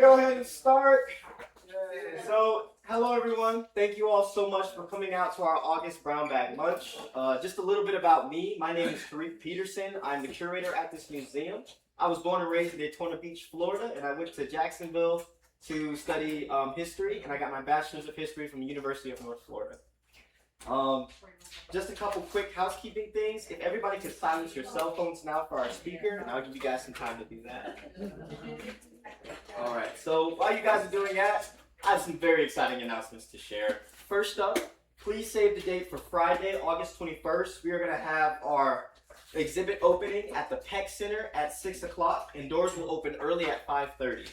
Go ahead and start. So, hello everyone. Thank you all so much for coming out to our August Brown Bag Lunch. Just a little bit about me. My name is Tariq Peterson. I'm the curator at this museum. I was born and raised in Daytona Beach, Florida, and I went to Jacksonville to study history, and I got my bachelor's of history from the University of North Florida. Just a couple quick housekeeping things. If everybody could silence your cell phones now for our speaker, and I'll give you guys some time to do that. All right, so while you guys are doing that, I have some very exciting announcements to share. First up, please save the date for Friday, August 21st. We are going to have our exhibit opening at the Peck Center at 6 o'clock, and doors will open early at 5:30.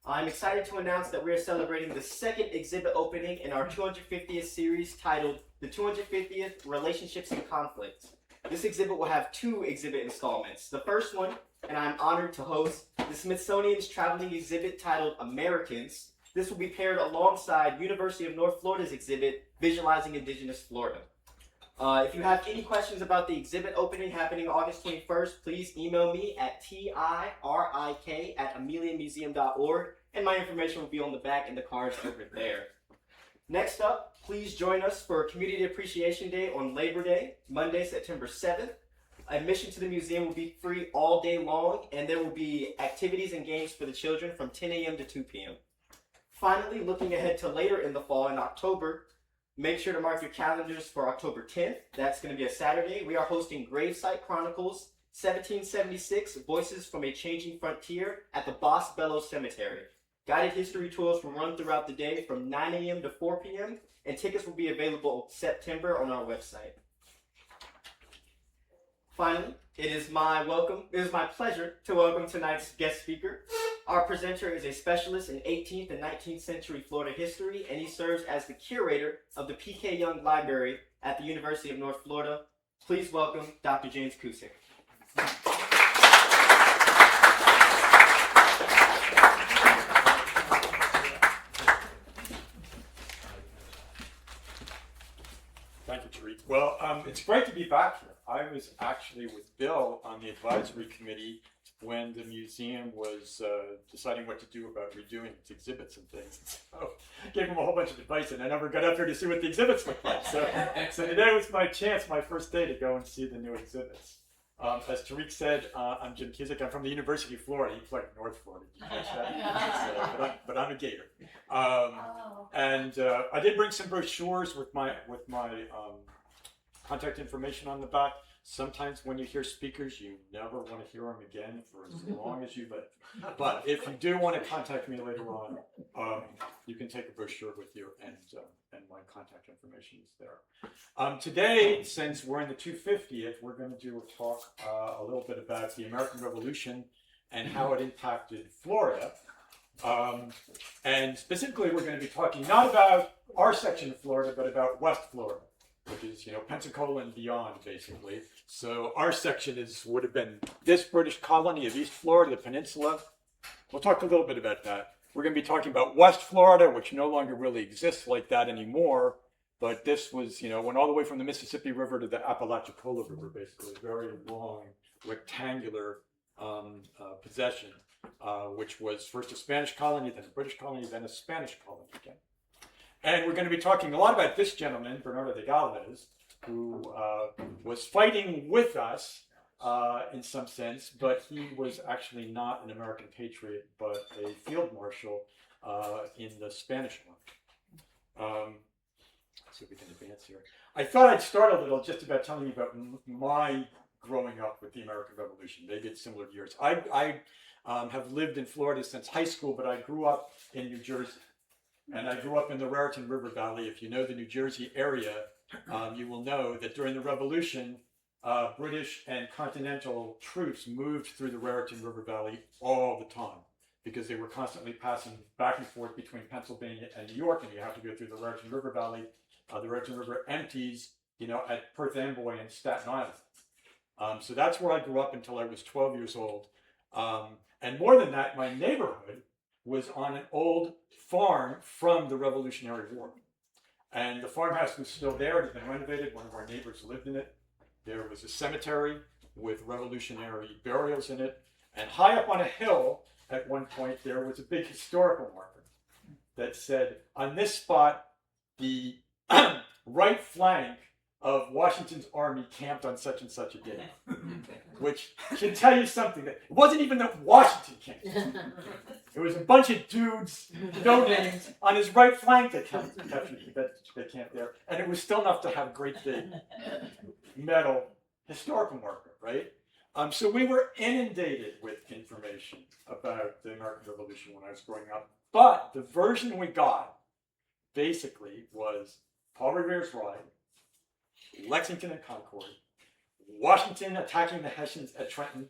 I'm excited to announce that we are celebrating the second exhibit opening in our 250th series titled The 250th Relationships and Conflicts. This exhibit will have two exhibit installments. The first one, and I'm honored to host, the Smithsonian's traveling exhibit titled Americans. This will be paired alongside University of North Florida's exhibit, Visualizing Indigenous Florida. If you have any questions about the exhibit opening happening August 21st, please email me at tirik@ameliamuseum.org, and my information will be on the back and the cards over there. Next up, please join us for Community Appreciation Day on Labor Day, Monday, September 7th. Admission to the museum will be free all day long, and there will be activities and games for the children from 10 a.m. to 2 p.m. Finally, looking ahead to later in the fall in October, make sure to mark your calendars for October 10th. That's going to be a Saturday. We are hosting Gravesite Chronicles 1776 Voices from a Changing Frontier at the Boss Bellow Cemetery. Guided history tours will run throughout the day from 9 a.m. to 4 p.m. and tickets will be available September on our website. Finally, it is my pleasure to welcome tonight's guest speaker. Our presenter is a specialist in 18th and 19th century Florida history, and he serves as the curator of the P.K. Yonge Library at the University of North Florida. Please welcome Dr. James Cusick. Thank you, Tariq. Well, it's great to be back here. I was actually with Bill on the advisory committee when the museum was deciding what to do about redoing its exhibits and things. So I gave him a whole bunch of advice, and I never got up here to see what the exhibits looked like. So today was my chance, my first day, to go and see the new exhibits. As Tariq said, I'm Jim Cusick. I'm from the University of Florida. He's like North Florida. Did you catch that? But I'm a Gator. And I did bring some brochures with my contact information on the back. Sometimes when you hear speakers, you never want to hear them again for as long as you live. But if you do want to contact me later on, you can take a brochure with you, and my contact information is there. Today, since we're in the 250th, we're going to do a talk a little bit about the American Revolution and how it impacted Florida. And specifically, we're going to be talking not about our section of Florida, but about West Florida, which is, Pensacola and beyond, basically. So our section would have been this British colony of East Florida, the peninsula. We'll talk a little bit about that. We're going to be talking about West Florida, which no longer really exists like that anymore. But this was, went all the way from the Mississippi River to the Apalachicola River, basically. A very long, rectangular possession, which was first a Spanish colony, then a British colony, then a Spanish colony again. And we're going to be talking a lot about this gentleman, Bernardo de Gálvez, who was fighting with us in some sense, but he was actually not an American patriot, but a field marshal in the Spanish War. Let's see if we can advance here. I thought I'd start a little just about telling you about my growing up with the American Revolution. They did similar years. I have lived in Florida since high school, but I grew up in New Jersey. And I grew up in the Raritan River Valley. If you know the New Jersey area, you will know that during the Revolution, British and continental troops moved through the Raritan River Valley all the time because they were constantly passing back and forth between Pennsylvania and New York, and you have to go through the Raritan River Valley. The Raritan River empties, at Perth Amboy and Staten Island. So that's where I grew up until I was 12 years old. And more than that, my neighborhood was on an old farm from the Revolutionary War. And the farmhouse was still there. It had been renovated. One of our neighbors lived in it. There was a cemetery with Revolutionary burials in it. And high up on a hill at one point there was a big historical marker that said, on this spot, the right flank of Washington's army camped on such and such a day, which should tell you something. That it wasn't even that Washington camped. It was a bunch of dudes, no names, on his right flank that camped there, and it was still enough to have a great big metal historical marker, right? So we were inundated with information about the American Revolution when I was growing up, but the version we got basically was Paul Revere's Ride, Lexington and Concord, Washington attacking the Hessians at Trenton,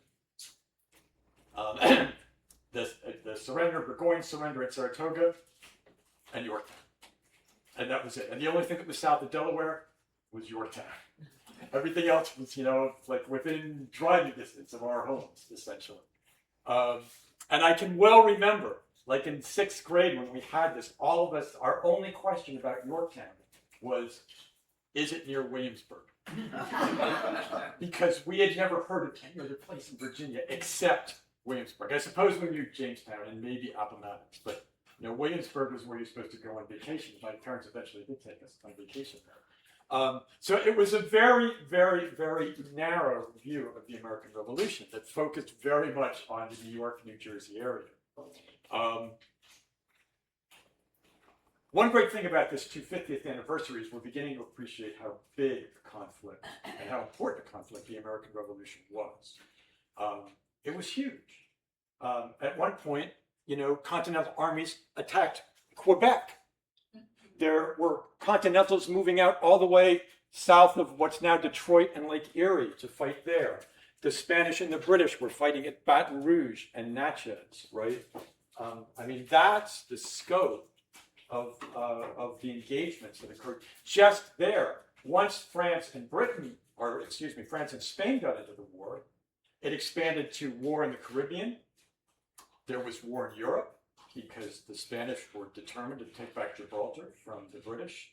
the surrender, Burgoyne's surrender at Saratoga, and Yorktown. And that was it. And the only thing that was south of Delaware was Yorktown. Everything else was, like within driving distance of our homes, essentially. And I can well remember, like in 6th grade when we had this, all of us, our only question about Yorktown was, is it near Williamsburg? Because we had never heard of any other place in Virginia except Williamsburg. I suppose we knew Jamestown and maybe Appomattox, but Williamsburg was where you're supposed to go on vacation. My parents eventually did take us on vacation there. So it was a very, very, very narrow view of the American Revolution that focused very much on the New York, New Jersey area. One great thing about this 250th anniversary is we're beginning to appreciate how big the conflict and how important the conflict the American Revolution was. It was huge. At one point, Continental armies attacked Quebec. There were Continentals moving out all the way south of what's now Detroit and Lake Erie to fight there. The Spanish and the British were fighting at Baton Rouge and Natchez, right? That's the scope of the engagements that occurred just there. Once France and Spain got into the war, it expanded to war in the Caribbean. There was war in Europe because the Spanish were determined to take back Gibraltar from the British.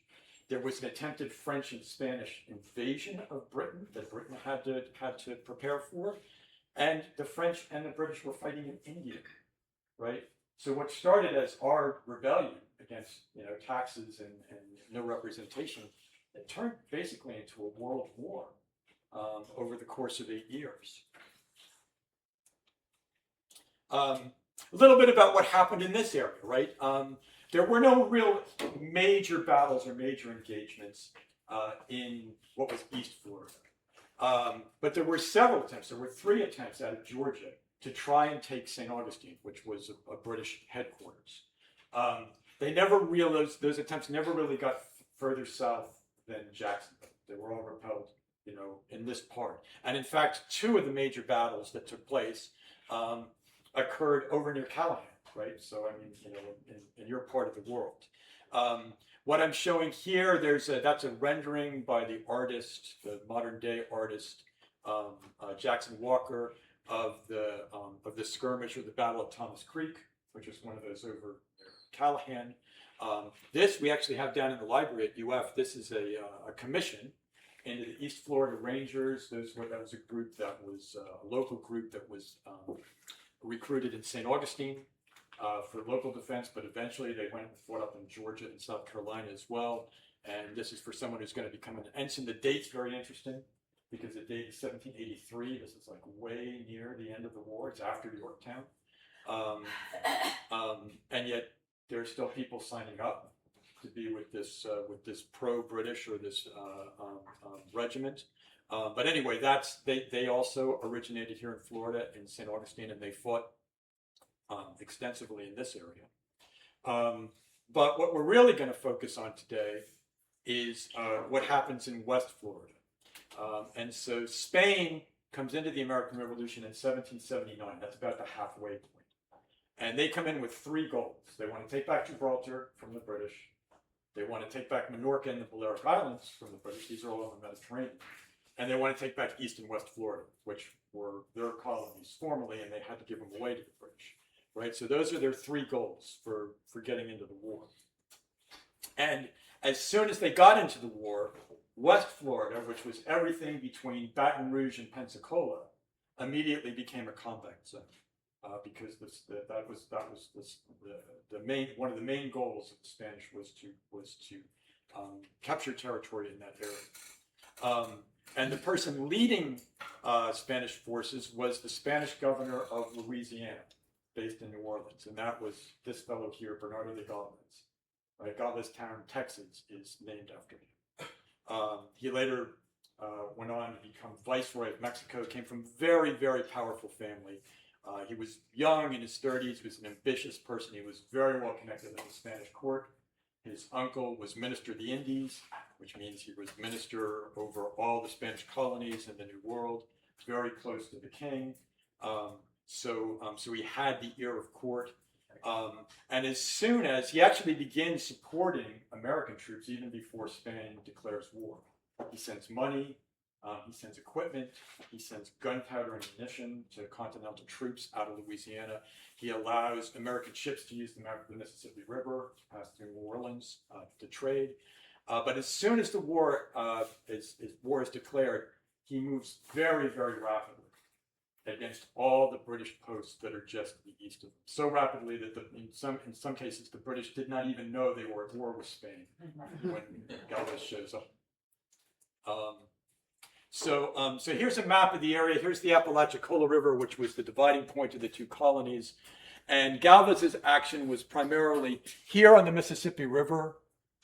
There was an attempted French and Spanish invasion of Britain that Britain had to prepare for. And the French and the British were fighting in India, right? So what started as our rebellion against taxes and no representation, it turned basically into a world war over the course of 8 years. A little bit about what happened in this area, right? There were no real major battles or major engagements in what was East Florida. But there were several attempts. There were 3 attempts out of Georgia to try and take St. Augustine, which was a British headquarters. Those attempts never really got further south than Jacksonville. They were all repelled, in this part. And in fact, 2 of the major battles that took place occurred over near Callahan, right? So in your part of the world. What I'm showing here, that's a rendering by the artist, the modern day artist, Jackson Walker, of the skirmish or the Battle of Thomas Creek, which is one of those over Callahan. This we actually have down in the library at UF. This is a commission into the East Florida Rangers. That was a group that was a local group that was recruited in St. Augustine for local defense, but eventually they went and fought up in Georgia and South Carolina as well. And this is for someone who's going to become an ensign. The date's very interesting because the date is 1783. This is like way near the end of the war. It's after Yorktown. And yet there are still people signing up to be with this pro-British or this regiment. But anyway, they also originated here in Florida in St. Augustine, and they fought extensively in this area. But what we're really going to focus on today is what happens in West Florida. And so Spain comes into the American Revolution in 1779. That's about the halfway point. And they come in with 3 goals. They want to take back Gibraltar from the British. They want to take back Minorca and the Balearic Islands from the British. These are all in the Mediterranean. And they want to take back East and West Florida, which were their colonies formerly, and they had to give them away to the British. Right? So those are their 3 goals for getting into the war. And as soon as they got into the war, West Florida, which was everything between Baton Rouge and Pensacola, immediately became a combat zone. because one of the main goals of the Spanish was to capture territory in that area. And the person leading Spanish forces was the Spanish governor of Louisiana, based in New Orleans, and that was this fellow here, Bernardo de Gálvez. Right, Galveztown, Texas, is named after him. He later went on to become viceroy of Mexico. Came from very, very powerful family. He was young, in his 30s. He was an ambitious person. He was very well connected in the Spanish court. His uncle was Minister of the Indies, which means he was minister over all the Spanish colonies in the New World, very close to the king. So he had the ear of court. And as soon as he actually begins supporting American troops, even before Spain declares war, he sends money, he sends equipment, he sends gunpowder and ammunition to Continental troops out of Louisiana. He allows American ships to use the Mississippi River to pass through New Orleans to trade. But as soon as the war is declared, he moves very, very rapidly against all the British posts that are just to the east of them. So rapidly that in some cases the British did not even know they were at war with Spain when Galvez shows up. So here's a map of the area. Here's the Apalachicola River, which was the dividing point of the two colonies. And Galvez's action was primarily here on the Mississippi River,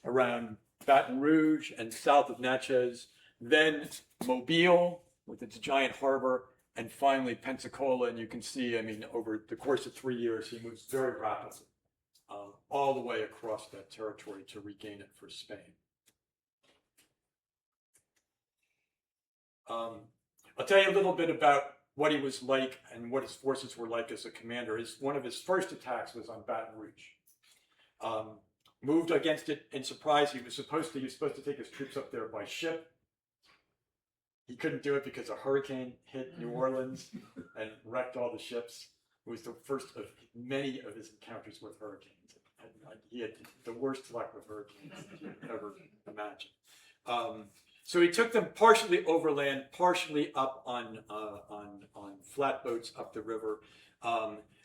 around Baton Rouge and south of Natchez, then Mobile with its giant harbor, and finally Pensacola. And you can see, I mean, over the course of 3 years, he moves very rapidly all the way across that territory to regain it for Spain. I'll tell you a little bit about what he was like and what his forces were like as a commander. One of his first attacks was on Baton Rouge. Moved against it in surprise. He was supposed to take his troops up there by ship. He couldn't do it because a hurricane hit New Orleans and wrecked all the ships. It was the first of many of his encounters with hurricanes. He had the worst luck with hurricanes you could ever imagine. So he took them partially overland, partially up on flatboats up the river,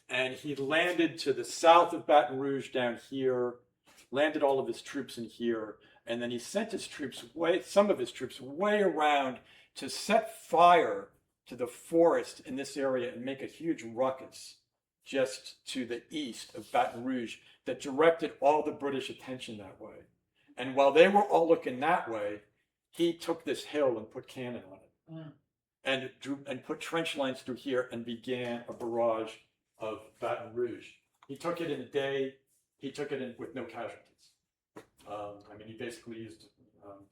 and he landed to the south of Baton Rouge down here, landed all of his troops in here, and then he sent some of his troops way around to set fire to the forest in this area and make a huge ruckus just to the east of Baton Rouge that directed all the British attention that way. And while they were all looking that way, he took this hill and put cannon on it, and put trench lines through here and began a barrage of Baton Rouge. He took it in a day. He took it with no casualties. I mean, he basically used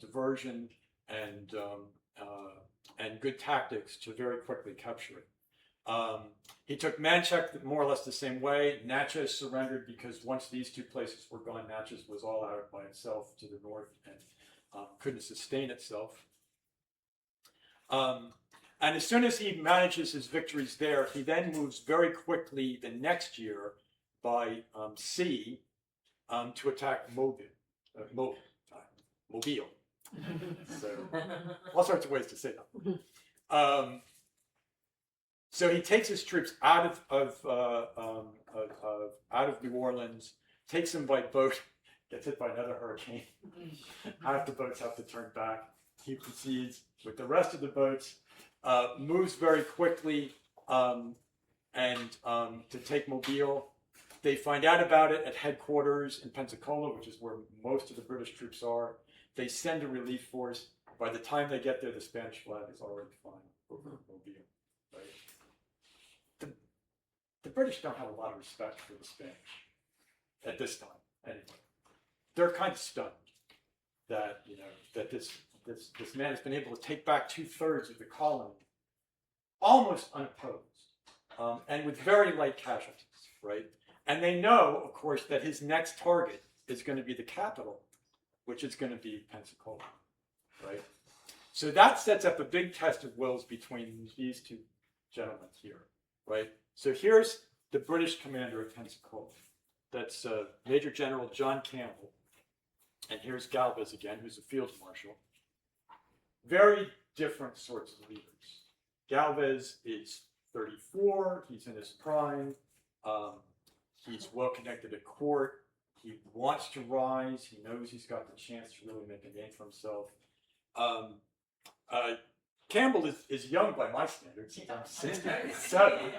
diversion and good tactics to very quickly capture it. He took Manchac more or less the same way. Natchez surrendered because once these two places were gone, Natchez was all out by itself to the north and couldn't sustain itself. And as soon as he manages his victories there, he then moves very quickly the next year by sea to attack Mobile. So all sorts of ways to say that. So he takes his troops out of New Orleans, takes them by boat, gets hit by another hurricane. Half the boats have to turn back. He proceeds with the rest of the boats, moves very quickly to take Mobile. They find out about it at headquarters in Pensacola, which is where most of the British troops are. They send a relief force. By the time they get there, the Spanish flag is already flying over Mobile. Right? The British don't have a lot of respect for the Spanish at this time, anyway. They're kind of stunned that this man has been able to take back 2/3 of the colony, almost unopposed, and with very light casualties, right? And they know, of course, that his next target is going to be the capital, which is going to be Pensacola, right? So that sets up a big test of wills between these two gentlemen here, right? So here's the British commander of Pensacola. That's Major General John Campbell. And here's Galvez again, who's a field marshal. Very different sorts of leaders. Galvez is 34. He's in his prime. He's well connected at court. He wants to rise. He knows he's got the chance to really make a name for himself. Campbell is young by my standards. He's 67,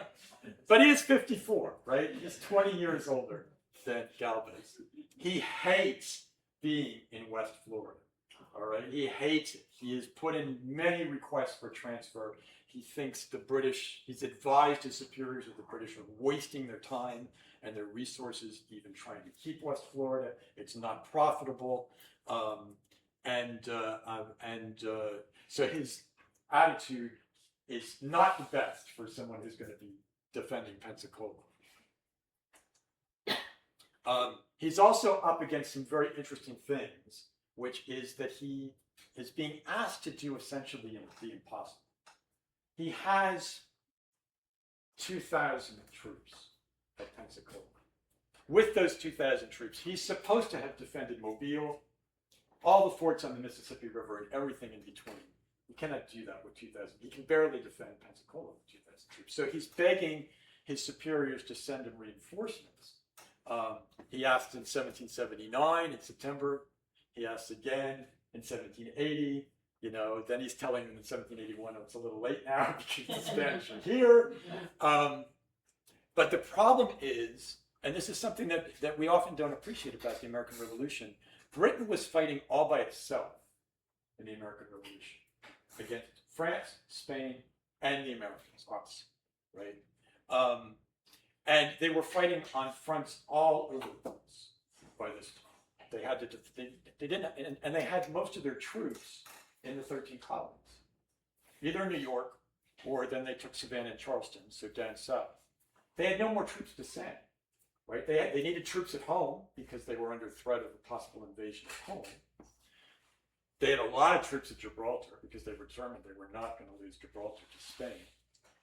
but he is 54, right? He's 20 years older than Gálvez. He hates being in West Florida, all right? He hates it. He has put in many requests for transfer. He thinks the British, he's advised his superiors that the British are wasting their time and their resources even trying to keep West Florida. It's not profitable. So his attitude is not the best for someone who's going to be defending Pensacola. He's also up against some very interesting things, which is that he is being asked to do essentially the impossible. He has 2,000 troops at Pensacola. With those 2,000 troops, he's supposed to have defended Mobile, all the forts on the Mississippi River, and everything in between. He cannot do that with 2,000. He can barely defend Pensacola with 2,000 troops. So he's begging his superiors to send him reinforcements. He asked in 1779 in September. He asked again in 1780. You know, then he's telling them in 1781, oh, it's a little late now because the Spanish are here. But the problem is, and this is something that we often don't appreciate about the American Revolution, Britain was fighting all by itself in the American Revolution against France, Spain, and the Americans, us, right? And they were fighting on fronts all over the place by this time. They had to, they didn't, and they had most of their troops in the 13 colonies, either in New York, or then they took Savannah and Charleston, so down south. They had no more troops to send, right? They needed troops at home because they were under threat of a possible invasion at home. They had a lot of troops at Gibraltar because they were determined they were not going to lose Gibraltar to Spain.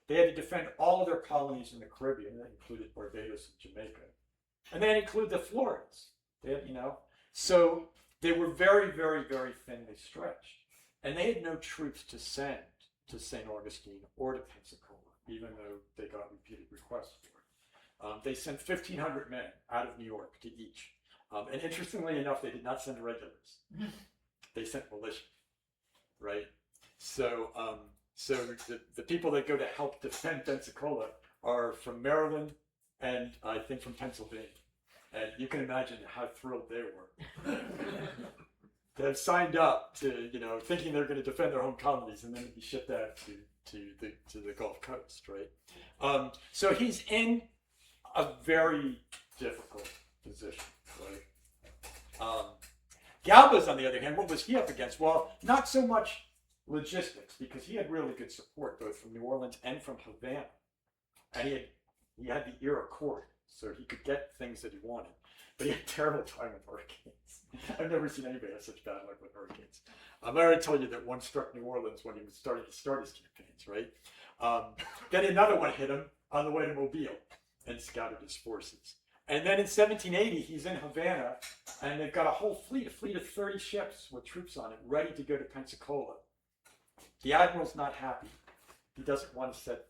They had to defend all of their colonies in the Caribbean. That included Barbados and Jamaica. And they included the Floridas. They had, you know, so they were very, very, very thinly stretched. And they had no troops to send to St. Augustine or to Pensacola, even though they got repeated requests for it. They sent 1,500 men out of New York to each. And interestingly enough, they did not send regulars. They sent militia, right? So, the people that go to help defend Pensacola are from Maryland and I think from Pennsylvania. And you can imagine how thrilled they were. They have signed up to, you know, thinking they're going to defend their home colonies and then be shipped out to the Gulf Coast, right? So he's in a very difficult position, right? Gálvez, on the other hand, what was he up against? Well, not so much logistics, because he had really good support both from New Orleans and from Havana, and he had the era court, so he could get things that he wanted. But he had a terrible time with hurricanes. I've never seen anybody have such bad luck with hurricanes. I already told you that one struck New Orleans when he was starting to start his campaigns, right? Then another one hit him on the way to Mobile and scattered his forces. And then in 1780, he's in Havana, and they've got a whole fleet of 30 ships with troops on it, ready to go to Pensacola. The admiral's not happy. He doesn't want to set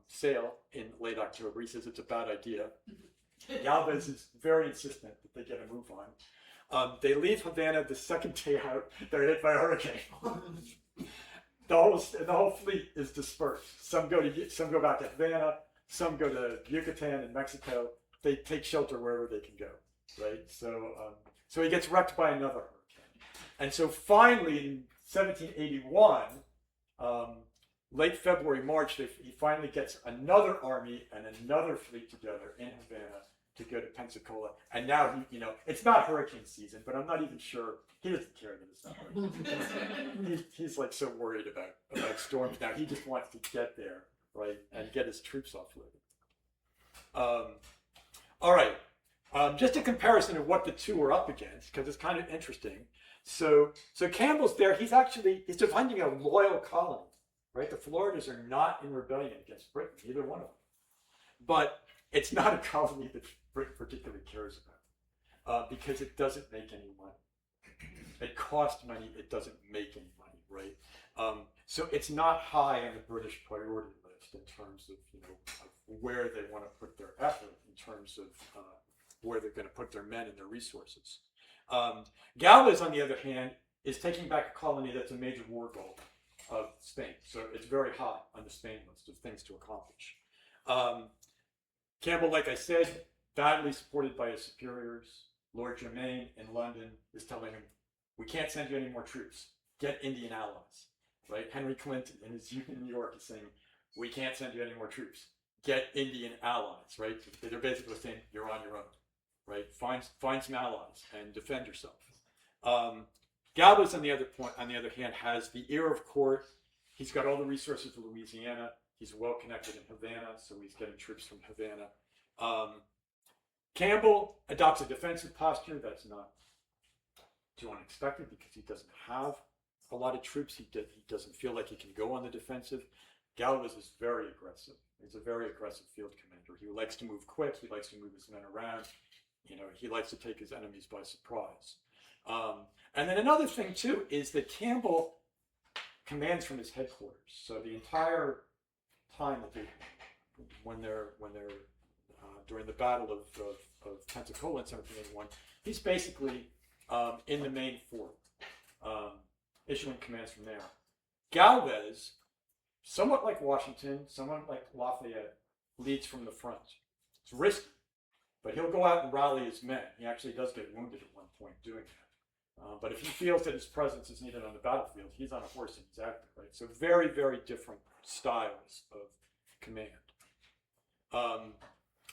sail in late October. He says it's a bad idea. Gálvez is very insistent that they get a move on. They leave Havana the second day out. They're hit by a hurricane. The whole fleet is dispersed. Some go back to Havana. Some go to Yucatan and Mexico. They take shelter wherever they can go, right? So he gets wrecked by another hurricane. And so finally in 1781, late February, March, he finally gets another army and another fleet together in Havana to go to Pensacola. And now, it's not hurricane season, but I'm not even sure. He doesn't care that it's not hurricane. He's like so worried about storms now. He just wants to get there, right, and get his troops offloaded. All right, just a comparison of what the two are up against, because it's kind of interesting. So Campbell's there. He's defending a loyal colony, right? The Floridas are not in rebellion against Britain, either one of them. But it's not a colony that Britain particularly cares about, because it doesn't make any money. It costs money. It doesn't make any money, right? So it's not high on the British priority list. list in terms of, of where they want to put their effort, in terms of where they're going to put their men and their resources. Gálvez, on the other hand, is taking back a colony that's a major war goal of Spain. So it's very high on the Spain list of things to accomplish. Campbell, like I said, badly supported by his superiors. Lord Germain in London is telling him, we can't send you any more troops. Get Indian allies, right? Henry Clinton in his youth in New York is saying, we can't send you any more troops. Get Indian allies, right? They're basically saying, you're on your own, right? Find some allies and defend yourself. Gálvez, on the other hand, has the ear of court. He's got all the resources of Louisiana. He's well connected in Havana, so he's getting troops from Havana. Campbell adopts a defensive posture. That's not too unexpected because he doesn't have a lot of troops. He doesn't feel like he can go on the defensive. Gálvez is very aggressive. He's a very aggressive field commander. He likes to move quick. He likes to move his men around. He likes to take his enemies by surprise. And then another thing too is that Campbell commands from his headquarters. So the entire time that when they're during the Battle of Pensacola in 1781, he's basically in the main fort, issuing commands from there. Gálvez, somewhat like Washington, somewhat like Lafayette, leads from the front. It's risky, but he'll go out and rally his men. He actually does get wounded at one point doing that. But if he feels that his presence is needed on the battlefield, he's on a horse and he's out there, right? So very, very different styles of command.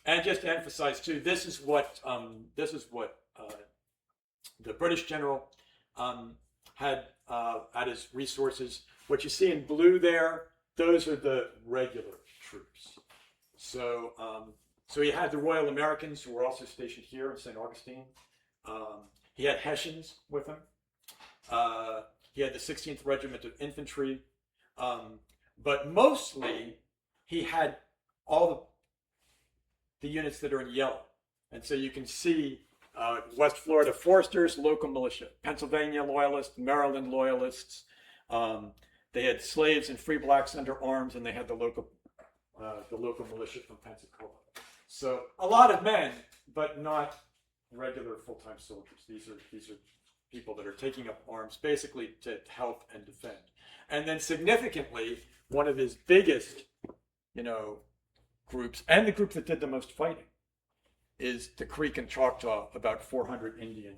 And just to emphasize too, this is what the British general had at his resources. What you see in blue there, those are the regular troops. So so he had the Royal Americans who were also stationed here in St. Augustine. He had Hessians with him. He had the 16th Regiment of Infantry. But mostly, he had all the units that are in yellow. And so you can see West Florida Foresters, local militia, Pennsylvania Loyalists, Maryland Loyalists. They had slaves and free blacks under arms, and they had the local militia from Pensacola. So a lot of men, but not regular full-time soldiers. These are people that are taking up arms basically to help and defend. And then significantly, one of his biggest, groups, and the group that did the most fighting, is the Creek and Choctaw, about 400 Indian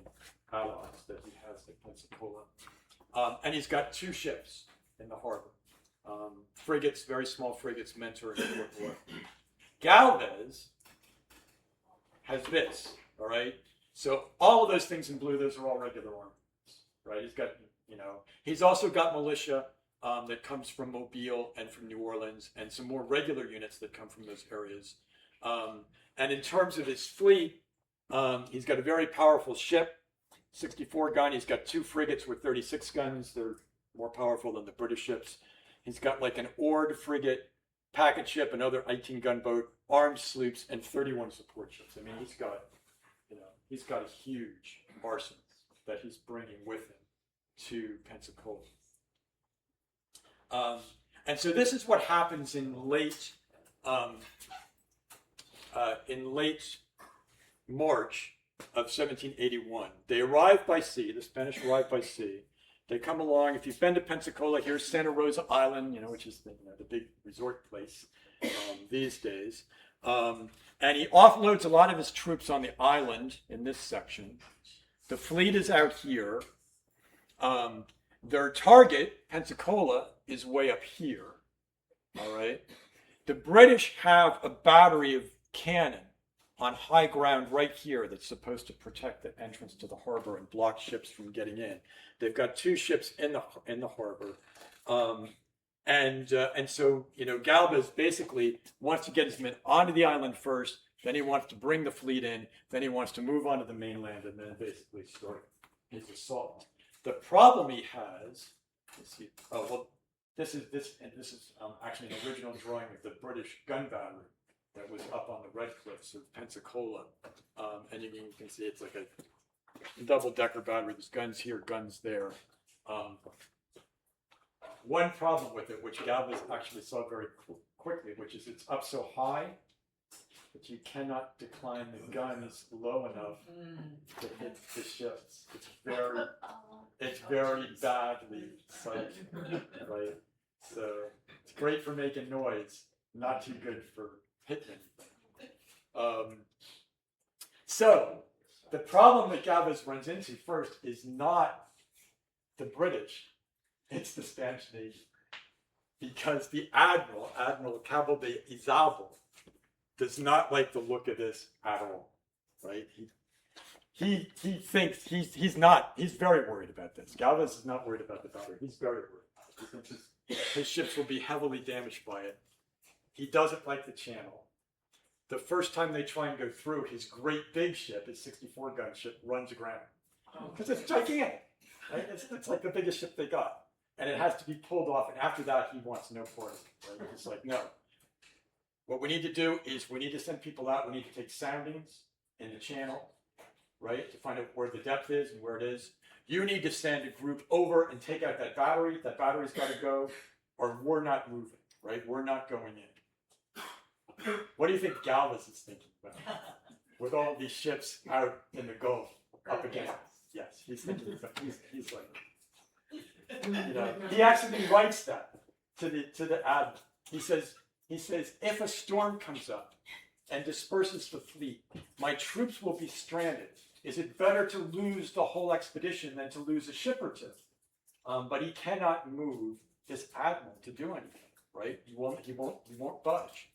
allies that he has at Pensacola. And he's got 2 ships in the harbor. Frigates, very small frigates, Mentor and Fort War. Gálvez has this. All right. So all of those things in blue, those are all regular armies, right? He's got, he's also got militia that comes from Mobile and from New Orleans, and some more regular units that come from those areas. And in terms of his fleet, he's got a very powerful ship, 64 gun. He's got 2 frigates with 36 guns. They're more powerful than the British ships. He's got like an oared frigate, packet ship, another 18 gunboat, armed sloops, and 31 support ships. I mean, he's got a huge arsenal that he's bringing with him to Pensacola. And so this is what happens in late March of 1781. They arrive by sea. The Spanish arrive by sea. They come along. If you've been to Pensacola, here's Santa Rosa Island, which is the big resort place these days. And he offloads a lot of his troops on the island in this section. The fleet is out here. Their target, Pensacola, is way up here. All right. The British have a battery of cannon on high ground right here that's supposed to protect the entrance to the harbor and block ships from getting in. They've got 2 ships in the harbor. And so, Gálvez basically wants to get his men onto the island first, then he wants to bring the fleet in, then he wants to move onto the mainland, and then basically start his assault. The problem he has, this is actually an original drawing of the British gun battery that was up on the Red Cliffs of Pensacola. And you can see it's like a double-decker battery. There's guns here, guns there. one problem with it, which Gálvez actually saw very quickly, which is it's up so high that you cannot decline the guns low enough to hit the ships. It's very badly sighted, right? So it's great for making noise, not too good for hitting anything. So the problem that Gálvez runs into first is not the British, it's the Spanish Navy. Because the Admiral Cabo de Izabal, does not like the look of this at all, right? He thinks he's very worried about this. Gálvez is not worried about the battery. He's very worried. He thinks his ships will be heavily damaged by it. He doesn't like the channel. The first time they try and go through, his great big ship, his 64-gun ship, runs aground. Because it's gigantic, right? It's like the biggest ship they got. And it has to be pulled off, and after that, he wants no part of it. Right? It's like, no. What we need to do is we need to send people out. We need to take soundings in the channel, right, to find out where the depth is and where it is. You need to send a group over and take out that battery. That battery's got to go, or we're not moving, right? We're not going in. What do you think Gálvez is thinking about? With all these ships out in the Gulf up against? Yes, he's thinking. He's like. You know, he actually writes that to the admiral. He says, if a storm comes up and disperses the fleet, my troops will be stranded. Is it better to lose the whole expedition than to lose a ship or two? But he cannot move his admiral to do anything, right? He won't budge.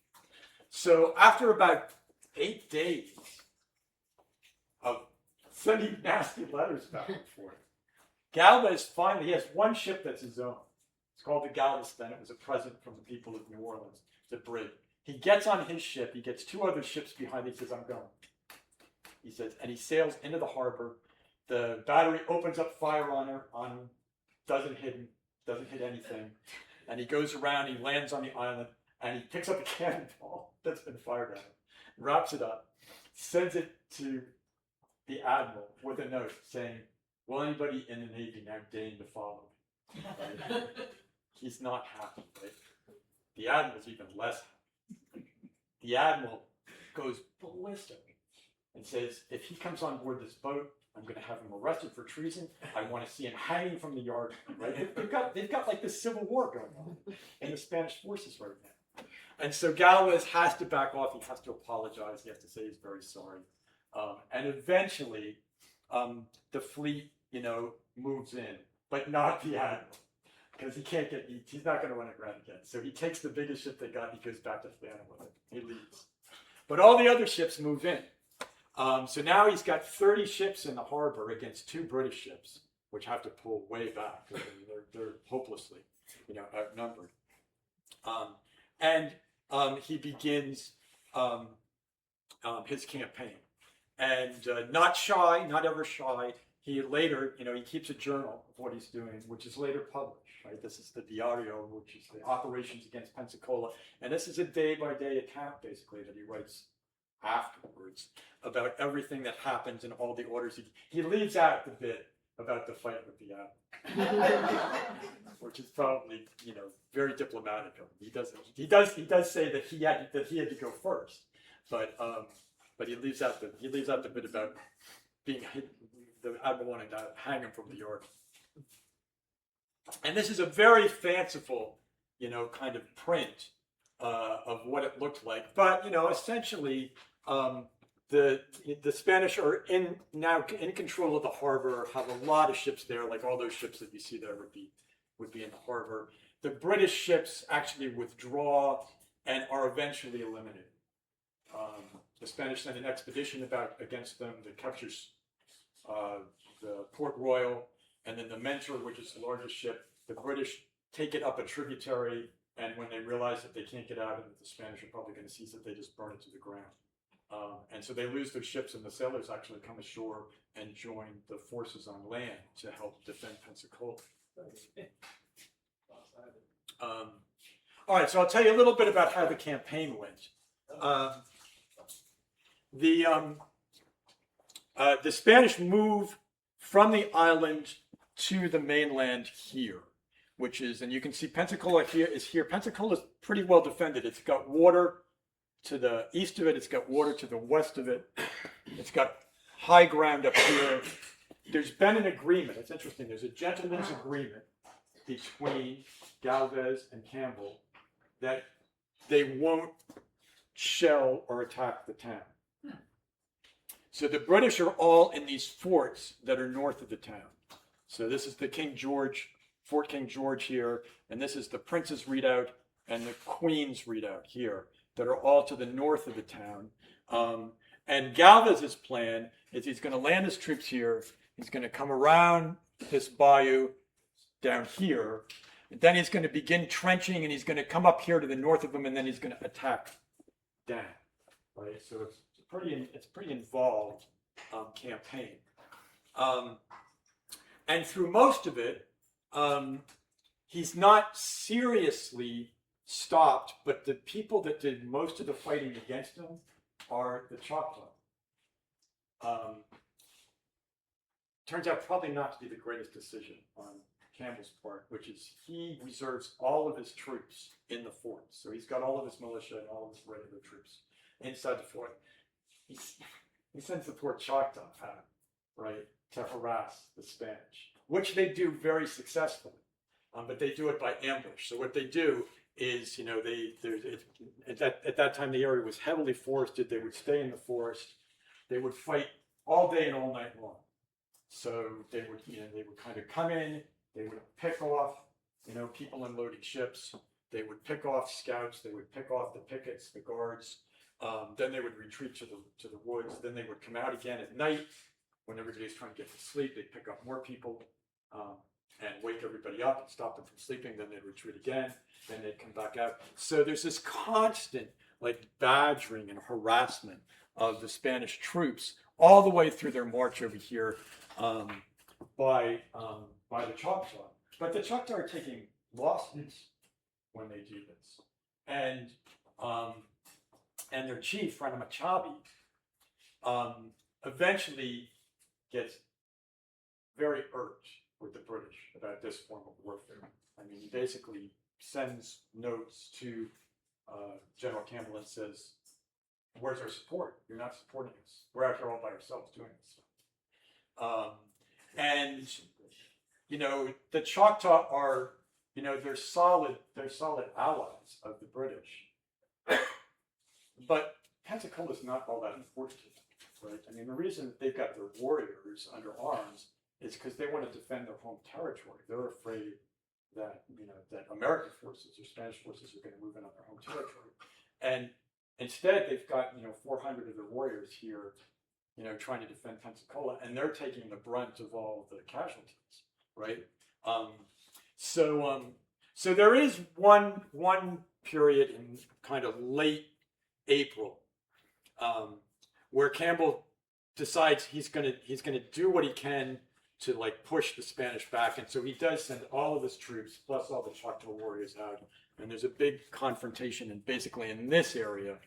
So after about 8 days of sending nasty letters back and forth, Gálvez finally, he has one ship that's his own. It's called the Galveston. It was a present from the people of New Orleans. It's a brig. He gets on his ship. He gets 2 other ships behind. He says, I'm going. He says, and he sails into the harbor. The battery opens up fire on her, doesn't hit anything. And he goes around, he lands on the island, and he picks up a cannonball that's been fired at him, wraps it up, sends it to the admiral with a note saying, will anybody in the Navy now deign to follow me? Right? He's not happy, right? The admiral's even less happy. The admiral goes ballistic and says, if he comes on board this boat, I'm going to have him arrested for treason. I want to see him hanging from the yard. Right? They've got like this civil war going on in the Spanish forces right now. And so Gálvez has to back off. He has to apologize. He has to say he's very sorry. And eventually, the fleet, moves in, but not the admiral, because he's not going to run aground again. So he takes the biggest ship they got. He goes back to Havana with it. He leaves. But all the other ships move in. So now he's got 30 ships in the harbor against 2 British ships, which have to pull way back. They're hopelessly, outnumbered. And he begins his campaign. And not ever shy. He later, he keeps a journal of what he's doing, which is later published. Right? This is the Diario, which is the operations against Pensacola. And this is a day-by-day account, basically, that he writes afterwards about everything that happens and all the orders. He leaves out the bit about the fight with the admiral, which is probably, very diplomatic of him. He does say that he had to go first, but he leaves out the bit about being the admiral wanting to hang him from the yard. And this is a very fanciful, kind of print of what it looked like. But essentially, the Spanish are now in control of the harbor, have a lot of ships there, like all those ships that you see there would be in the harbor. The British ships actually withdraw and are eventually eliminated. The Spanish send an expedition against them that captures the Port Royal, and then the Mentor, which is the largest ship. The British take it up a tributary, and when they realize that they can't get out and that the Spanish are probably going to seize it, they just burn it to the ground. And so they lose their ships, and the sailors actually come ashore and join the forces on land to help defend Pensacola. All right, so I'll tell you a little bit about how the campaign went. The Spanish move from the island to the mainland here. which is, and you can see Pensacola here is here. Pensacola is pretty well defended. It's got water to the east of it. It's got water to the west of it. It's got high ground up here. There's been an agreement. It's interesting. There's a gentleman's agreement between Gálvez and Campbell that they won't shell or attack the town. So the British are all in these forts that are north of the town. So this is the Fort King George here, and this is the Prince's Redoubt and the Queen's Redoubt here that are all to the north of the town. And Gálvez's plan is he's going to land his troops here. He's going to come around this bayou down here. And then he's going to begin trenching, and he's going to come up here to the north of them, and then he's going to attack down. Right? So it's pretty involved campaign. And through most of it, he's not seriously stopped, but the people that did most of the fighting against him are the Choctaw. Turns out probably not to be the greatest decision on Campbell's part, which is he reserves all of his troops in the fort. So he's got all of his militia and all of his regular troops inside the fort. He sends the poor Choctaw out, right, to harass the Spanish, which they do very successfully, but they do it by ambush. So what they do is, at that time the area was heavily forested. They would stay in the forest. They would fight all day and all night long. So they would kind of come in. They would pick off, people unloading ships. They would pick off scouts. They would pick off the pickets, the guards. Then they would retreat to the woods. Then they would come out again at night when everybody's trying to get to sleep. They'd pick up more people and wake everybody up and stop them from sleeping. Then they'd retreat again. Then they'd come back out. So there's this constant badgering and harassment of the Spanish troops all the way through their march over here by the Choctaw. But the Choctaw are taking losses when they do this, and their chief, Ranamachabi, eventually gets very irked with the British about this form of warfare. I mean, he basically sends notes to General Campbell and says, "Where's our support? You're not supporting us. We're out here all by ourselves doing this." And the Choctaw are, they're solid allies of the British. But Pensacola is not all that important to them, right? I mean, the reason that they've got their warriors under arms is because they want to defend their home territory. They're afraid that that American forces or Spanish forces are going to move in on their home territory, and instead they've got 400 of their warriors here, trying to defend Pensacola, and they're taking the brunt of all the casualties, right? So there is one period in kind of late April where Campbell decides he's gonna do what he can to push the Spanish back, and so he does send all of his troops plus all the Choctaw warriors out, and there's a big confrontation basically in this area,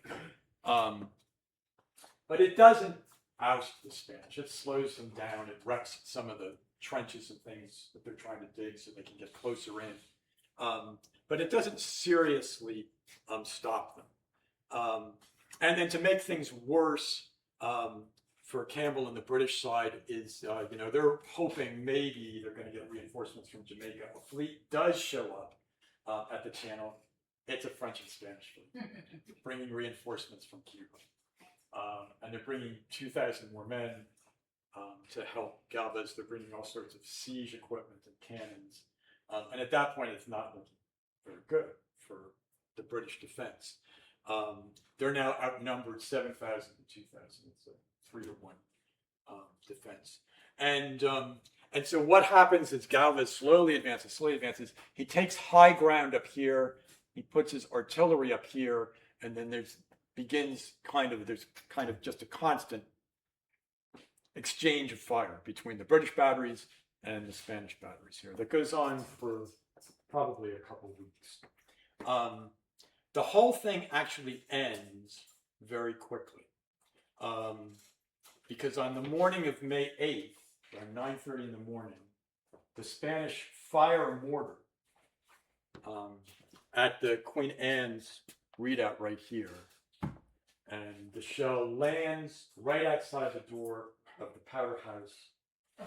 but it doesn't oust the Spanish. It slows them down. It wrecks some of the trenches and things that they're trying to dig so they can get closer in, but it doesn't seriously stop them. And then to make things worse for Campbell and the British side is, they're hoping maybe they're going to get reinforcements from Jamaica. A fleet does show up at the channel. It's a French and Spanish fleet, bringing reinforcements from Cuba. And they're bringing 2,000 more men to help Gálvez. They're bringing all sorts of siege equipment and cannons. And at that point, it's not looking very good for the British defense. They're now outnumbered 7,000 to 2,000. It's a 3-to-1 defense. And so what happens is Gálvez slowly advances. He takes high ground up here. He puts his artillery up here, and then there's kind of just a constant exchange of fire between the British batteries and the Spanish batteries here. That goes on for probably a couple weeks. The whole thing actually ends very quickly, because on the morning of May 8th, around 9:30 in the morning, the Spanish fire a mortar at the Queen Anne's readout right here. And the shell lands right outside the door of the powder house,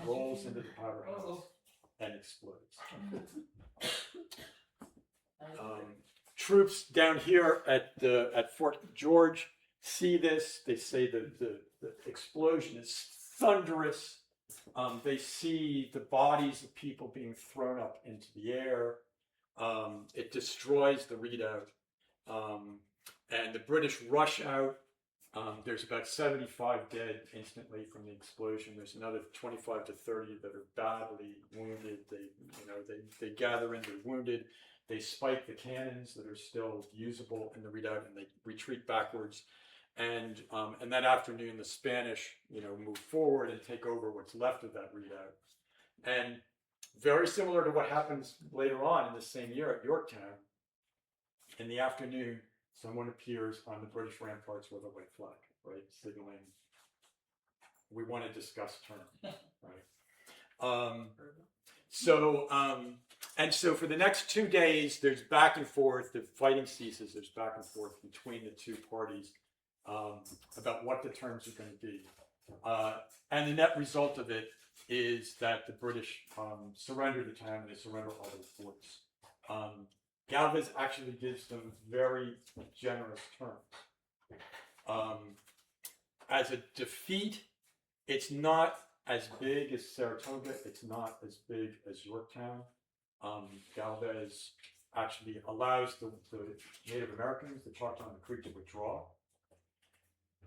rolls into the powder house, and explodes. Troops down here at Fort George see this. They say the explosion is thunderous. They see the bodies of people being thrown up into the air. It destroys the redoubt. And the British rush out. There's about 75 dead instantly from the explosion. There's another 25 to 30 that are badly wounded. They gather in, they're wounded. They spike the cannons that are still usable in the redoubt, and they retreat backwards. And that afternoon, the Spanish, move forward and take over what's left of that redoubt. And very similar to what happens later on in the same year at Yorktown, in the afternoon, someone appears on the British ramparts with a white flag, right, signaling we want to discuss terms, right? So for the next 2 days, there's back and forth. The fighting ceases. There's back and forth between the two parties about what the terms are going to be. And the net result of it is that the British surrender the town, and they surrender all their forts. Gálvez actually gives them very generous terms. As a defeat, it's not as big as Saratoga. It's not as big as Yorktown. Gálvez actually allows the Native Americans, the Choctaw and the Creek, to withdraw.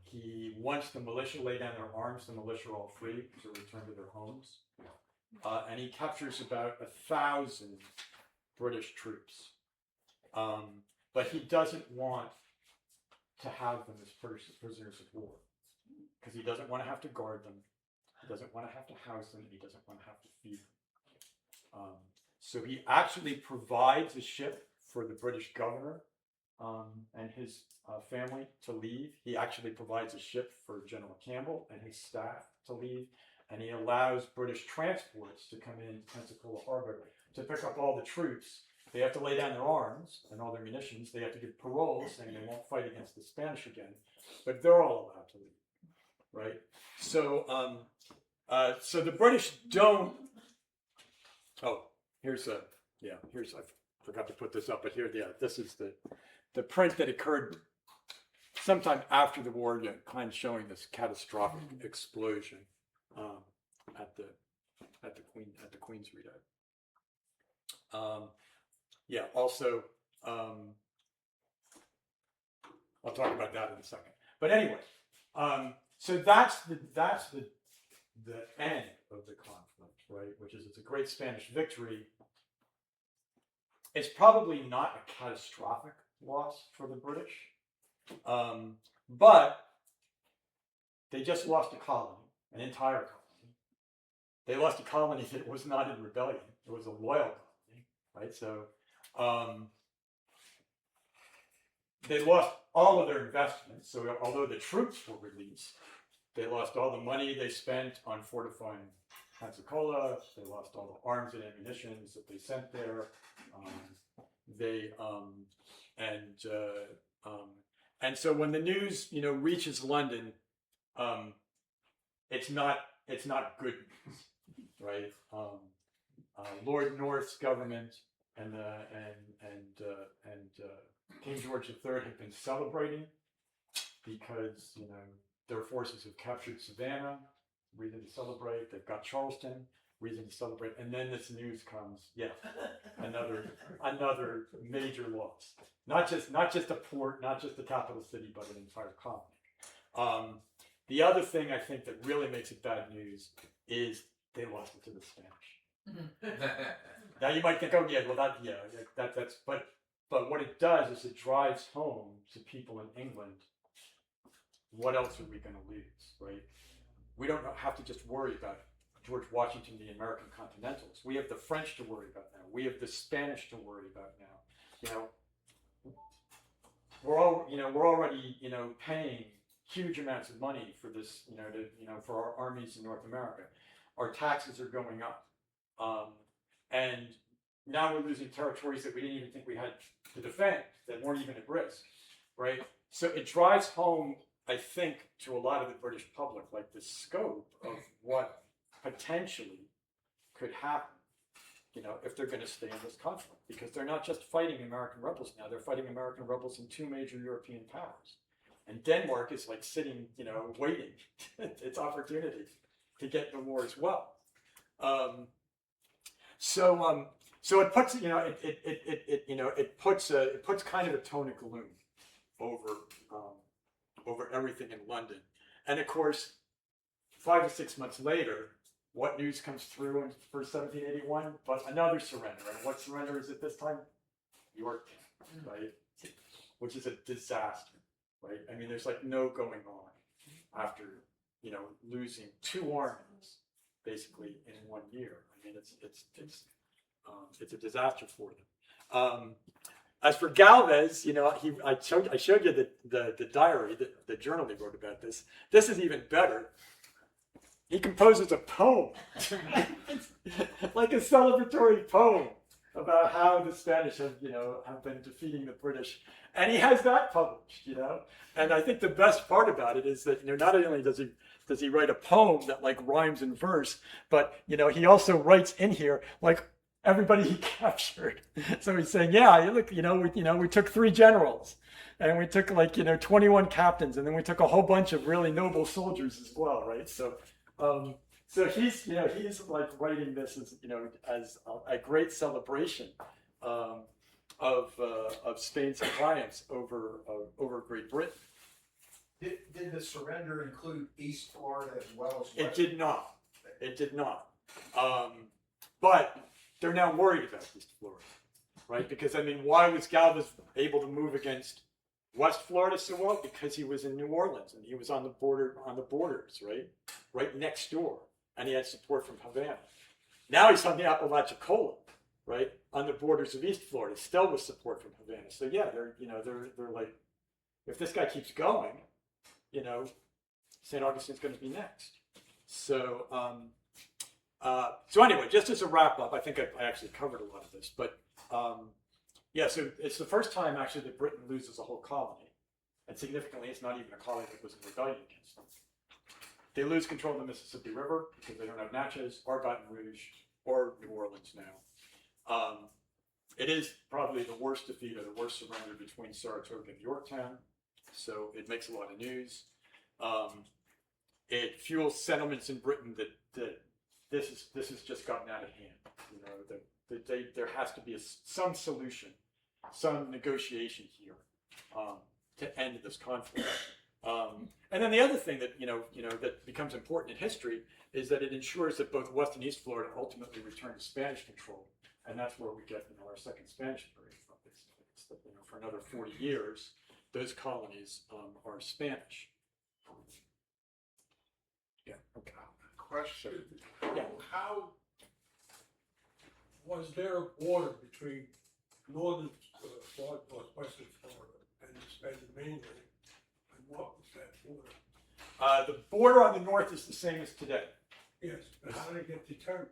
He wants the militia lay down their arms. The militia are all free to return to their homes. And he captures about 1,000 British troops. But he doesn't want to have them as prisoners of war, because he doesn't want to have to guard them. He doesn't want to have to house them. He doesn't want to have to feed them. So he actually provides a ship for the British governor and his family to leave. He actually provides a ship for General Campbell and his staff to leave. And he allows British transports to come into Pensacola Harbor to pick up all the troops. They have to lay down their arms and all their munitions. They have to give paroles saying they won't fight against the Spanish again, but they're all allowed to leave, right? So, so the British don't. Oh, here's I forgot to put this up, but here, this is the print that occurred sometime after the war, kind of showing this catastrophic explosion at the Queen's Redoubt. Also, I'll talk about that in a second. But anyway, so that's the end of the conflict, right? Which is, it's a great Spanish victory. It's probably not a catastrophic loss for the British, but they just lost a colony, an entire colony. They lost a colony that was not in rebellion. It was a loyal colony, right? So they lost all of their investments. So although the troops were released, they lost all the money they spent on fortifying Pensacola. They lost all the arms and ammunition that they sent there. And so when the news, reaches London, it's not good news, right? Lord North's government and King George III have been celebrating because their forces have captured Savannah, reason to celebrate. They've got Charleston, reason to celebrate. And then this news comes, another major loss. Not just a port, not just the capital city, but an entire colony. The other thing I think that really makes it bad news is they lost it to the Spanish. Now you might think, but what it does is it drives home to people in England, what else are we going to lose, right? We don't have to just worry about George Washington, the American Continentals. We have the French to worry about now. We have the Spanish to worry about now. We're already paying huge amounts of money for this, for our armies in North America. Our taxes are going up, and now we're losing territories that we didn't even think we had to defend, that weren't even at risk, right? So it drives home, I think, to a lot of the British public, like the scope of what potentially could happen, you know, if they're going to stay in this conflict, because they're not just fighting American rebels now, they're fighting American rebels in two major European powers. And Denmark is like sitting, you know, waiting its opportunity to get in the war as well. So it puts, you know, it puts kind of a tone of gloom over everything in London. And of course, 5 to 6 months later, what news comes through for 1781? But another surrender. And what surrender is it this time? Yorktown, right? Which is a disaster, right? I mean, there's like no going on after, you know, losing 2 armies basically in 1 year. I mean, it's a disaster for them. As for Gálvez, you know, I showed you the diary, the journal he wrote about this. This is even better. He composes a poem, like a celebratory poem about how the Spanish have been defeating the British, and he has that published, you know. And I think the best part about it is that, you know, not only does he write a poem that like rhymes in verse, but, you know, he also writes in here like everybody he captured. So he's saying, yeah, look, we took 3 generals, and we took 21 captains, and then we took a whole bunch of really noble soldiers as well, right? So he's like writing this as a great celebration of Spain's triumphs over Great Britain. Did the surrender include East Florida as well as West? It did not. It did not. But they're now worried about East Florida, right? Because I mean, why was Gálvez able to move against West Florida so well? Because he was in New Orleans and he was on the borders, right next door, and he had support from Havana. Now he's on the Apalachicola, right, on the borders of East Florida, still with support from Havana. So yeah, they're like, if this guy keeps going, you know, St. Augustine's going to be next. So so anyway, just as a wrap up, I think I actually covered a lot of this, but yeah, so it's the first time actually that Britain loses a whole colony, and significantly, it's not even a colony that was in rebellion against them. They lose control of the Mississippi River because they don't have Natchez or Baton Rouge or New Orleans now. It is probably the worst defeat or the worst surrender between Saratoga and Yorktown, so it makes a lot of news. It fuels sentiments in Britain that this has just gotten out of hand. You know, there has to be some solution, some negotiation here to end this conflict. And then the other thing that that becomes important in history is that it ensures that both West and East Florida ultimately return to Spanish control, and that's where we get our second Spanish period from. For another 40 years, those colonies are Spanish. Yeah. Okay. Question. Yeah. How was there a border between northern Florida, western Florida, and the mainland? And what was that border? The border on the north is the same as today. Yes, but how did it get determined?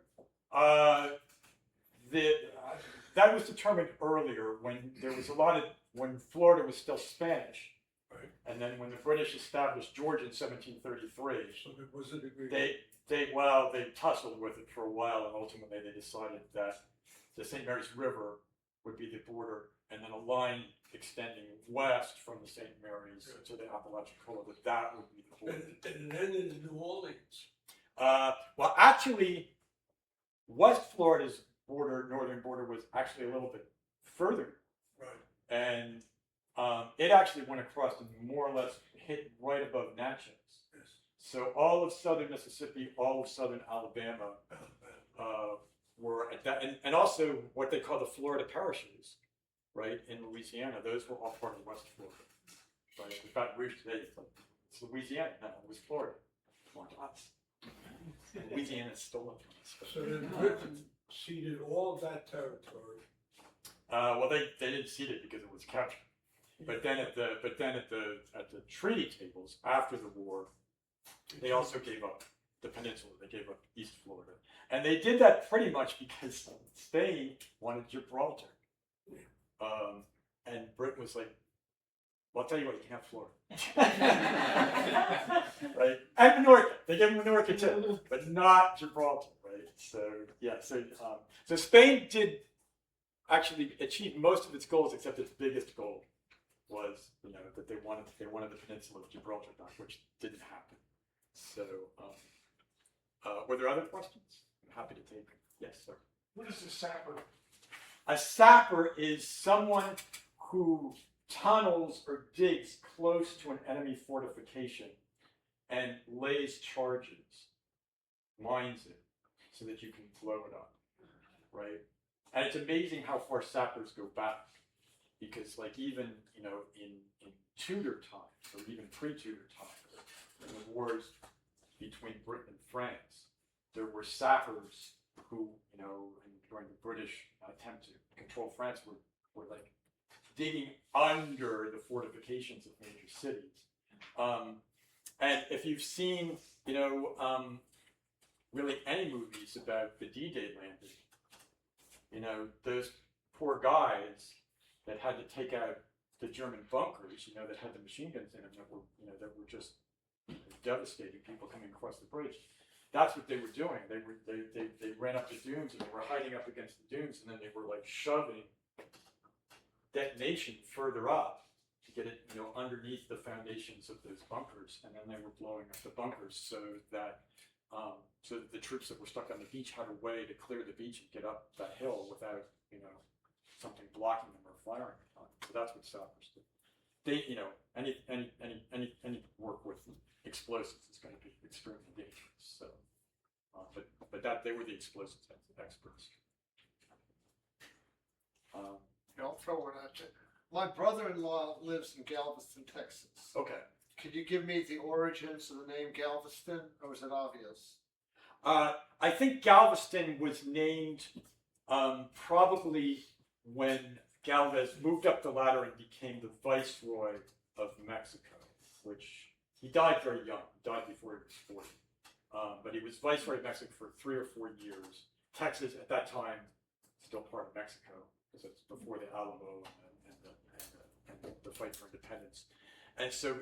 That was determined earlier when Florida was still Spanish. Right. And then when the British established Georgia in 1733, So there was an agreement. they tussled with it for a while, and ultimately they decided that the St. Mary's River would be the border, and then a line extending west from the St. Mary's to the Apalachicola, that would be the border. And it ended in New Orleans. Well, actually, West Florida's northern border was actually a little bit further, Right. and it actually went across and more or less hit right above Natchez. Yes. So all of southern Mississippi, all of southern Alabama were at that, and also what they call the Florida parishes, right, in Louisiana. Those were all part of West Florida. Right? In fact, Rouge today, it's Louisiana. No, it was Florida. Come on, us. Louisiana is stolen from us. So then Britain ceded all of that territory. Well, they didn't cede it because it was captured. But then at the treaty tables after the war, they also gave up the peninsula. They gave up East Florida, And they did that pretty much because Spain wanted Gibraltar. And Britain was like, well, I'll tell you what, you can have Florida. Right? And Minorca. They gave them Minorca too, but not Gibraltar, right? So, yeah, so Spain did actually achieve most of its goals, except its biggest goal was, that they wanted the peninsula of Gibraltar back, which didn't happen. So, were there other questions? I'm happy to take them. Yes, sir. What is a sapper? A sapper is someone who tunnels or digs close to an enemy fortification and lays charges, mines it, so that you can blow it up, right? And it's amazing how far sappers go back, because like even in Tudor times or even pre-Tudor times, in the wars between Britain and France, there were sappers who, during the British attempt to control France, were like digging under the fortifications of major cities. And if you've seen, really any movies about the D-Day landing, those poor guys that had to take out the German bunkers, that had the machine guns in them that were just devastating people coming across the bridge. That's what they were doing. They ran up the dunes and they were hiding up against the dunes, and then they were like shoving detonation further up to get it, underneath the foundations of those bunkers, and then they were blowing up the bunkers so that the troops that were stuck on the beach had a way to clear the beach and get up that hill without, something blocking them or firing on them. So that's what sappers do. They, any work with explosives is going to be extremely dangerous. So, but they were the explosives experts. I'll throw one at you. My brother-in-law lives in Galveston, Texas. Okay. Could you give me the origins of the name Galveston, or is it obvious? I think Galveston was named probably when Galvez moved up the ladder and became the Viceroy of Mexico, which he died very young. He died before he was 40. But he was Viceroy of Mexico for 3 or 4 years. Texas, at that time, still part of Mexico, because it's before the Alamo and the fight for independence. And so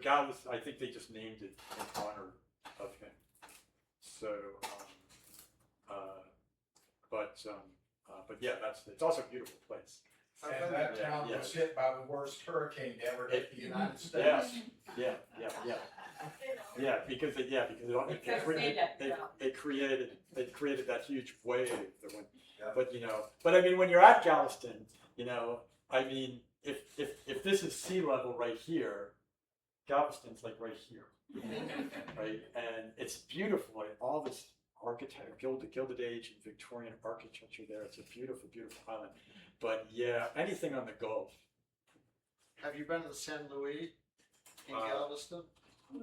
Galvez, I think they just named it in honor of him. So, but yeah, it's also a beautiful place. And that town was hit by the worst hurricane to ever hit the United States. Yeah, because it created that huge wave that went. Yeah. But I mean, when you're at Galveston, I mean, if this is sea level right here, Galveston's like right here, right? And it's beautiful, like all this architecture, Gilded Age and Victorian architecture there. It's a beautiful, beautiful island. But yeah, anything on the Gulf. Have you been to the San Luis in Galveston?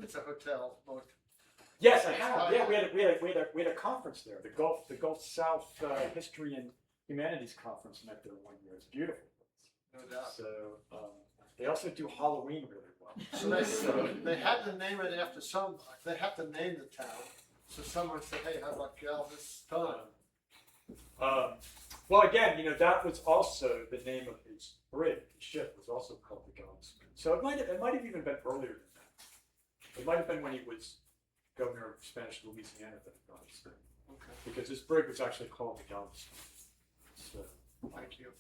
It's a hotel. Yes, I have. Yeah, we had a conference there, the Gulf South History and Humanities Conference met there one year. It's beautiful. No doubt. So they also do Halloween really well. So they had to name it after they have to name the town. So someone said, hey, how about Galveston? Well, again, that was also the name of his brig. His ship was also called the Galveston. So it might have even been earlier than that. It might have been when he was governor of Spanish Louisiana that it got his name. Okay. Because his brig was actually called the Galveston. So, Thank you.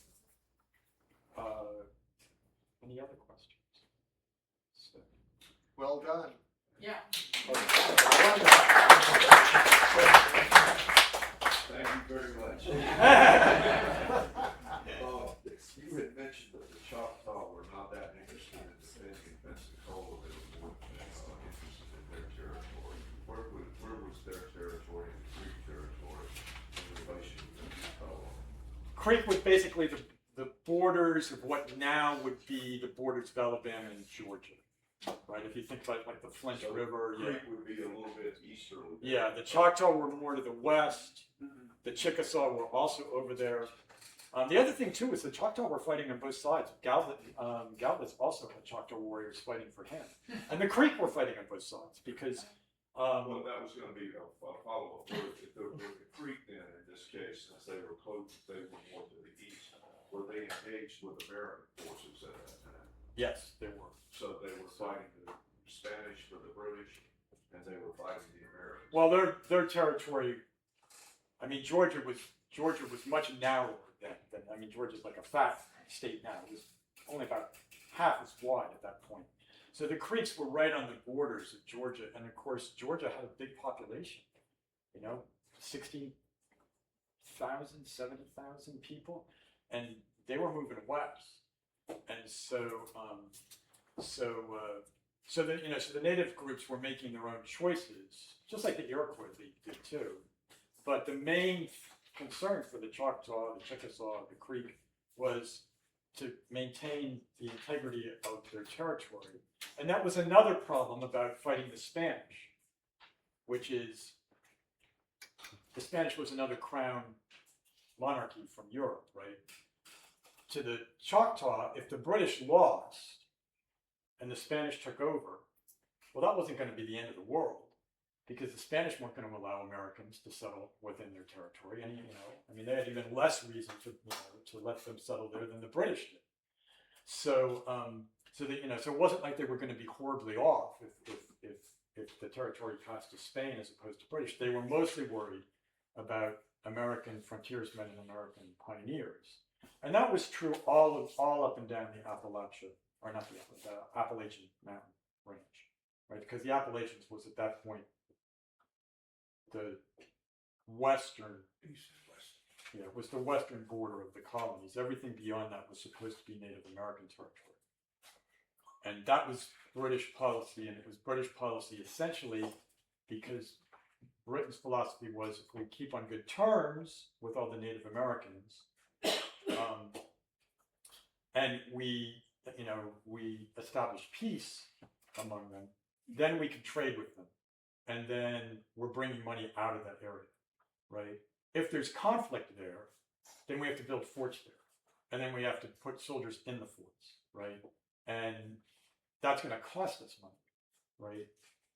any other questions? So. Well done. Yeah. Thank you very much. You had mentioned that the Choctaw were not that interested in defending Pensacola. They were more interested in their territory. Where was their territory and Creek territory in relation to Pensacola? Creek was basically the borders of what now would be the borders of Alabama and Georgia. Right, if you think about like the Flint River, Creek would be a little bit easterly. Yeah, the Choctaw were more to the west. The Chickasaw were also over there. The other thing too is the Choctaw were fighting on both sides. Galvez also had Choctaw warriors fighting for him, and the Creek were fighting on both sides because. Well, that was going to be a follow-up. If with American forces at that time. Yes, they were. So they were fighting the Spanish for the British, and they were fighting the Americans. Well, their territory. I mean, Georgia was much narrower than I mean, Georgia's like a fat state now. It was only about half as wide at that point. So the Creeks were right on the borders of Georgia, and of course, Georgia had a big population. 16,000, 70,000 people, and they were moving west. And so the native groups were making their own choices, just like the Iroquois did too. But the main concern for the Choctaw, the Chickasaw, the Creek was to maintain the integrity of their territory. And that was another problem about fighting the Spanish, which is the Spanish was another crown monarchy from Europe, right? To the Choctaw, if the British lost and the Spanish took over, well, that wasn't going to be the end of the world, because the Spanish weren't going to allow Americans to settle within their territory. And, I mean, they had even less reason to let them settle there than the British did. So, so it wasn't like they were going to be horribly off if the territory passed to Spain as opposed to British. They were mostly worried about American frontiersmen and American pioneers. And that was true all up and down the Appalachia, or not the Appalachian Mountain Range, right? Because the Appalachians was at that point the western, it was the western border of the colonies. Everything beyond that was supposed to be Native American territory. And that was British policy, and it was British policy essentially because Britain's philosophy was, if we keep on good terms with all the Native Americans, and we establish peace among them, then we can trade with them. And then we're bringing money out of that area, right? If there's conflict there, then we have to build forts there. And then we have to put soldiers in the forts, right? And that's going to cost us money, right?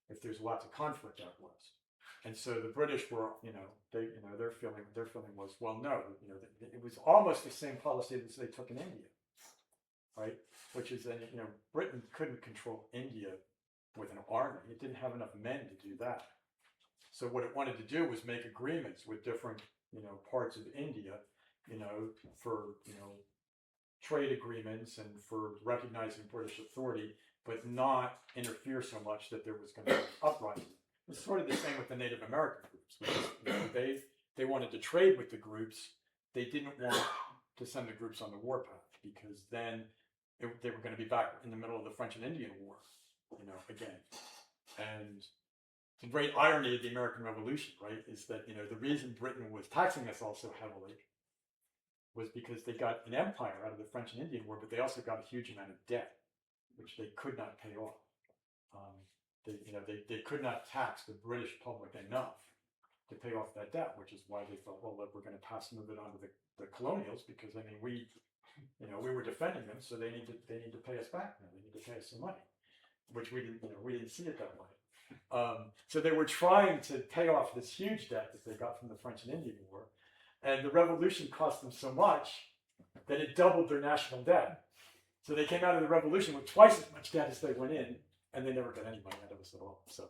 If there's lots of conflict out west. And so the British were, their feeling was, well, no, it was almost the same policy that they took in India, right? Which is that, Britain couldn't control India with an army. It didn't have enough men to do that. So what it wanted to do was make agreements with different, parts of India, for, trade agreements and for recognizing British authority, but not interfere so much that there was going to be an uprising. It's sort of the same with the Native American groups. Because, they wanted to trade with the groups. They didn't want to send the groups on the warpath, because then they were going to be back in the middle of the French and Indian War, again. And the great irony of the American Revolution, right, is that, the reason Britain was taxing us all so heavily was because they got an empire out of the French and Indian War, but they also got a huge amount of debt, which they could not pay off. They could not tax the British public enough to pay off that debt, which is why they thought, well, look, we're going to pass some of it on to the colonials, because we were defending them, so they need to pay us back now. They need to pay us some money, which we didn't see it that way. So they were trying to pay off this huge debt that they got from the French and Indian War, and the revolution cost them so much that it doubled their national debt. So they came out of the revolution with twice as much debt as they went in, and they never got any money out of us at all. So.